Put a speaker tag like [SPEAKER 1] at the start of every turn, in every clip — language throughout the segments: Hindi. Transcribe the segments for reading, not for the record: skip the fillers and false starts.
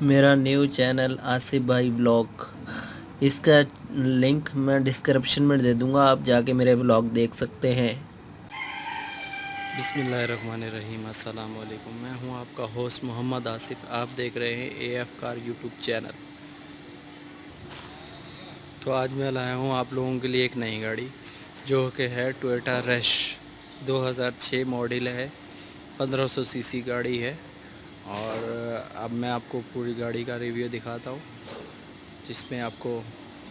[SPEAKER 1] मेरा न्यू चैनल आसिफ भाई ब्लॉग, इसका लिंक मैं डिस्क्रिप्शन में दे दूंगा, आप जाके मेरे ब्लॉग देख सकते हैं।
[SPEAKER 2] बिस्मिल्लाहिर्रहमानिर्रहीम, अस्सलाम वालेकुम। मैं हूं आपका होस्ट मोहम्मद आसिफ। आप देख रहे हैं एएफ कार यूट्यूब चैनल। तो आज मैं लाया हूं आप लोगों के लिए एक नई गाड़ी जो कि है टोयोटा रश 2006 मॉडल है। 1500 सीसी गाड़ी है। और अब मैं आपको पूरी गाड़ी का रिव्यू दिखाता हूं, जिसमें आपको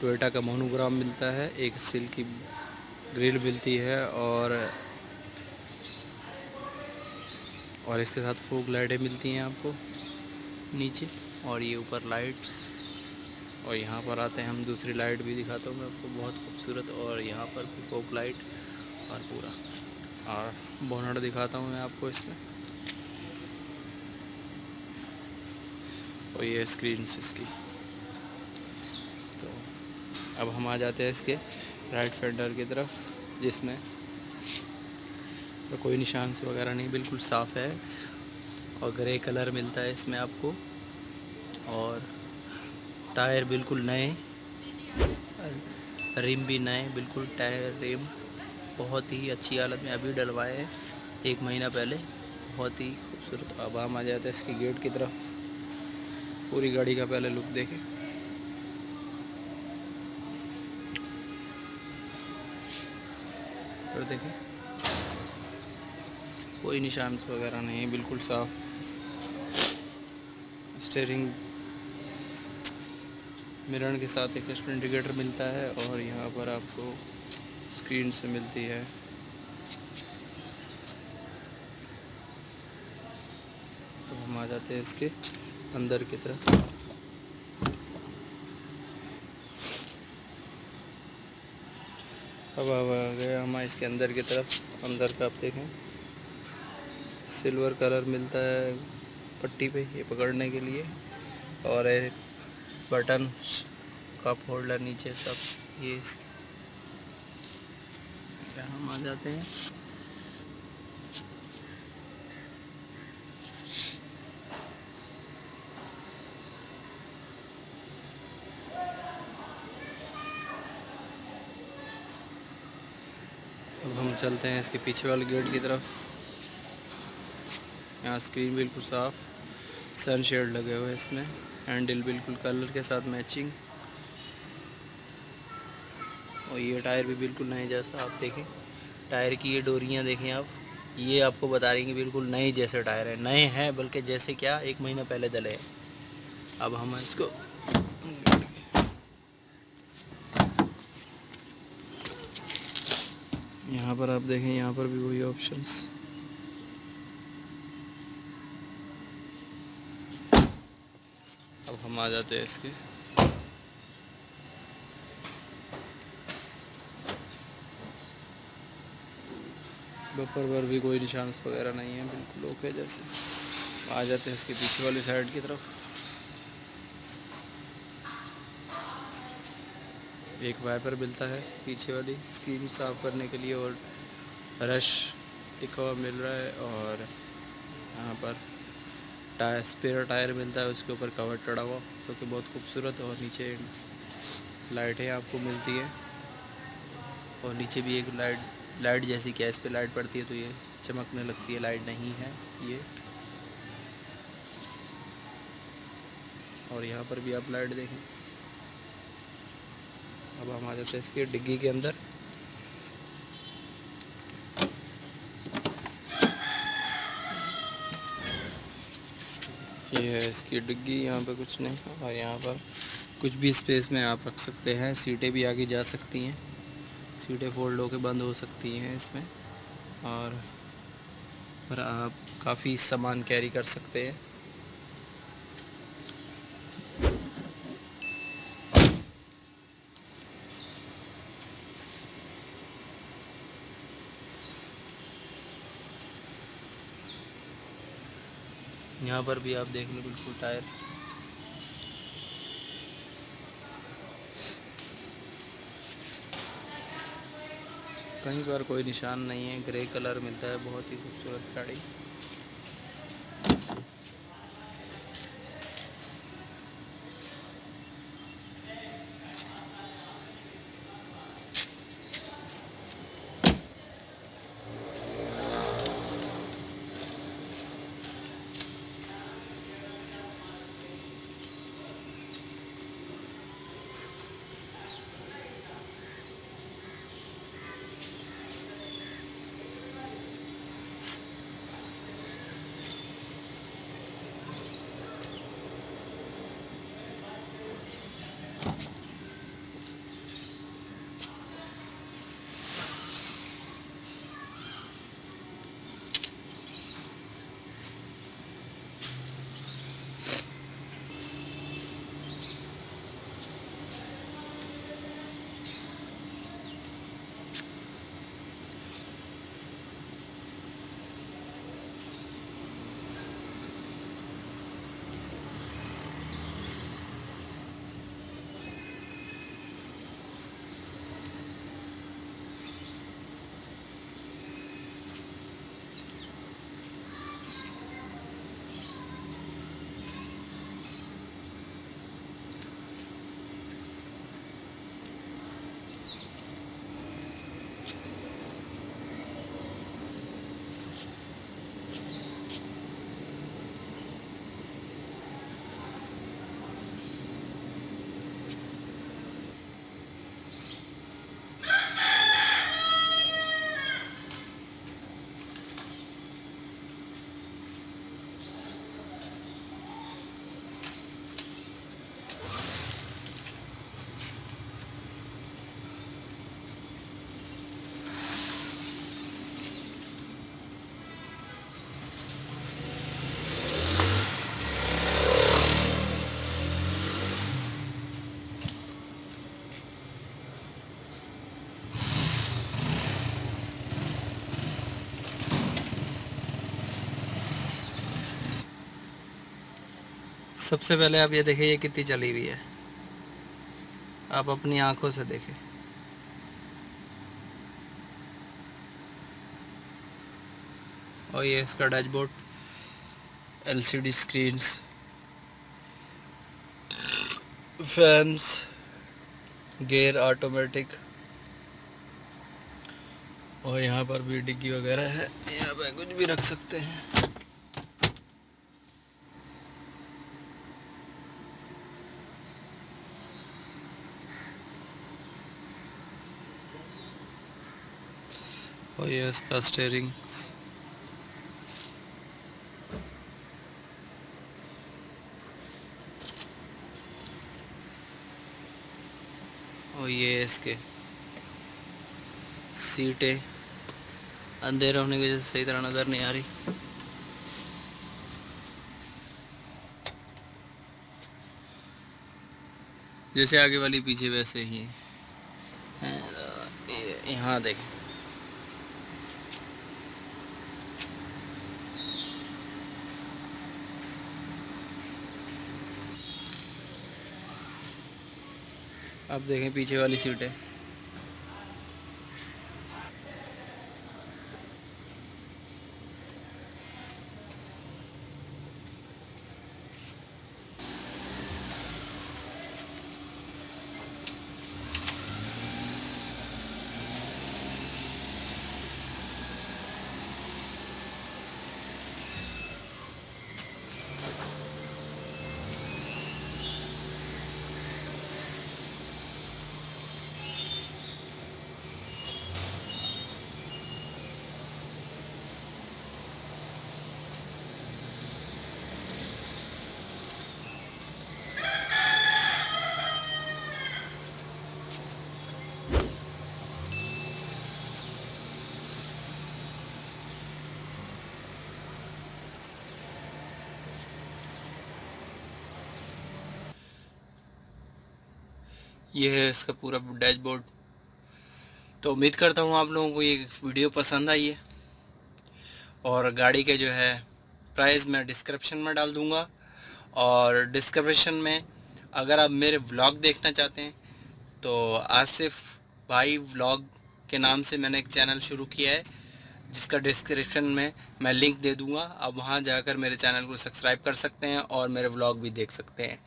[SPEAKER 2] टोयोटा का मोनोग्राम मिलता है, एक स्टील की ग्रिल मिलती है और इसके साथ फोग लाइटें मिलती हैं आपको नीचे, और ये ऊपर लाइट्स। और यहाँ पर आते हैं हम, दूसरी लाइट भी दिखाता हूँ मैं आपको, बहुत खूबसूरत। और यहाँ पर भी फोग लाइट और पूरा। और बोनट दिखाता हूँ मैं आपको इसमें, और ये स्क्रीन इसकी। तो अब हम आ जाते हैं इसके राइट फेंडर की तरफ, जिसमें तो कोई निशान से वगैरह नहीं, बिल्कुल साफ़ है। और ग्रे कलर मिलता है इसमें आपको। और टायर बिल्कुल नए, रिम भी नए, बिल्कुल टायर रिम बहुत ही अच्छी हालत में अभी डलवाए हैं, 1 महीना पहले। बहुत ही खूबसूरत। अब हम आ जाते हैं इसकी गेट की तरफ। पूरी गाड़ी का पहले लुक देखें। और देखें, कोई निशान वगैरह नहीं है, बिल्कुल साफ। स्टीयरिंग मिरर के साथ एक इंडिकेटर मिलता है, और यहाँ पर आपको स्क्रीन से मिलती है। तो हम आ जाते हैं इसके अंदर की तरफ। अब आ गया हम इसके अंदर की तरफ। अंदर का आप देखें, सिल्वर कलर मिलता है पट्टी पे ये पकड़ने के लिए, और एक बटन, कप होल्डर नीचे सब ये क्या। हम आ जाते हैं अब हम चलते हैं इसके पीछे वाले गेट की तरफ। यहाँ स्क्रीन बिल्कुल साफ़, सन शेड लगे हुए हैं इसमें, हैंडल बिल्कुल कलर के साथ मैचिंग। और ये टायर भी बिल्कुल नए जैसा, आप देखें टायर की ये डोरियाँ देखें आप, ये आपको बता रही कि बिल्कुल नए जैसे टायर हैं, नए हैं बल्कि, जैसे क्या 1 महीना पहले डले हैं। अब हम इसको यहाँ पर आप देखें, यहाँ पर भी वही ऑप्शंस। अब हम आ जाते हैं इसके बम्पर पर भी कोई निशान वगैरह नहीं है, बिल्कुल ओके जैसे। आ जाते हैं इसके पीछे वाली साइड की तरफ। एक वाइपर मिलता है पीछे वाली स्क्रीन साफ़ करने के लिए, और रश लिखा हुआ मिल रहा है। और यहाँ पर टायर, स्पेयर टायर मिलता है, उसके ऊपर कवर चढ़ा हुआ, जो कि बहुत खूबसूरत। और नीचे लाइटें आपको मिलती है, और नीचे भी एक लाइट जैसी, क्या इस पर लाइट पड़ती है तो ये चमकने लगती है, लाइट नहीं है ये। और यहाँ पर भी आप लाइट देखें। अब हम आ जाते हैं इसके डिग्गी के अंदर। ये है इसकी डिग्गी, यहाँ पे कुछ नहीं, और यहाँ पर कुछ भी स्पेस में आप रख सकते हैं। सीटें भी आगे जा सकती हैं, सीटें फोल्ड होकर बंद हो सकती हैं इसमें। और पर आप काफ़ी सामान कैरी कर सकते हैं। यहाँ पर भी आप देख लो, बिल्कुल टायर कहीं पर कोई निशान नहीं है। ग्रे कलर मिलता है, बहुत ही खूबसूरत गाड़ी। सबसे पहले आप ये देखिए ये कितनी चली हुई है, आप अपनी आंखों से देखें। और ये इसका dashboard, LCD screens, fans, gear automatic, और यहाँ पर भी डिग्गी वगैरह है, यहाँ पे कुछ भी रख सकते हैं। और ये इसका स्टीयरिंग, और ये इसके सीटें अंधेरा होने की वजह से सही तरह नज़र नहीं आ रही। जैसे आगे वाली पीछे वैसे ही है। यहाँ देखें, अब देखें पीछे वाली सीटें, ये है इसका पूरा डैशबोर्ड। तो उम्मीद करता हूँ आप लोगों को ये वीडियो पसंद आई है, और गाड़ी के जो है प्राइस मैं डिस्क्रिप्शन में डाल दूँगा, और डिस्क्रिप्शन में अगर आप मेरे व्लॉग देखना चाहते हैं तो आसिफ भाई व्लॉग के नाम से मैंने एक चैनल शुरू किया है, जिसका डिस्क्रिप्शन में मैं लिंक दे दूँगा। आप वहाँ जाकर मेरे चैनल को सब्सक्राइब कर सकते हैं और मेरे व्लॉग भी देख सकते हैं।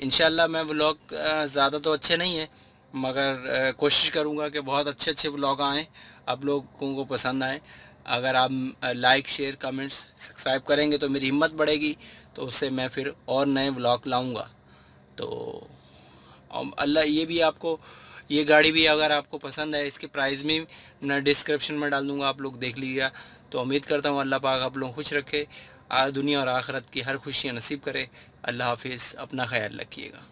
[SPEAKER 2] इंशाल्लाह मैं व्लॉग ज़्यादा तो अच्छे नहीं है, मगर कोशिश करूँगा कि बहुत अच्छे अच्छे व्लॉग आएँ, आप लोगों को पसंद आए। अगर आप लाइक, शेयर, कमेंट्स, सब्सक्राइब करेंगे तो मेरी हिम्मत बढ़ेगी, तो उससे मैं फिर और नए व्लॉग लाऊँगा। तो अल्लाह, ये भी आपको, ये गाड़ी भी अगर आपको पसंद है, इसके प्राइस में मैं डिस्क्रिप्शन में डाल दूँगा, आप लोग देख लीजिएगा। तो उम्मीद करता हूँ अल्लाह पाक आप लोग खुश रखे, दुनिया और आखिरत की हर खुशियाँ नसीब करे। अल्लाह हाफिज़, अपना ख्याल रखिएगा।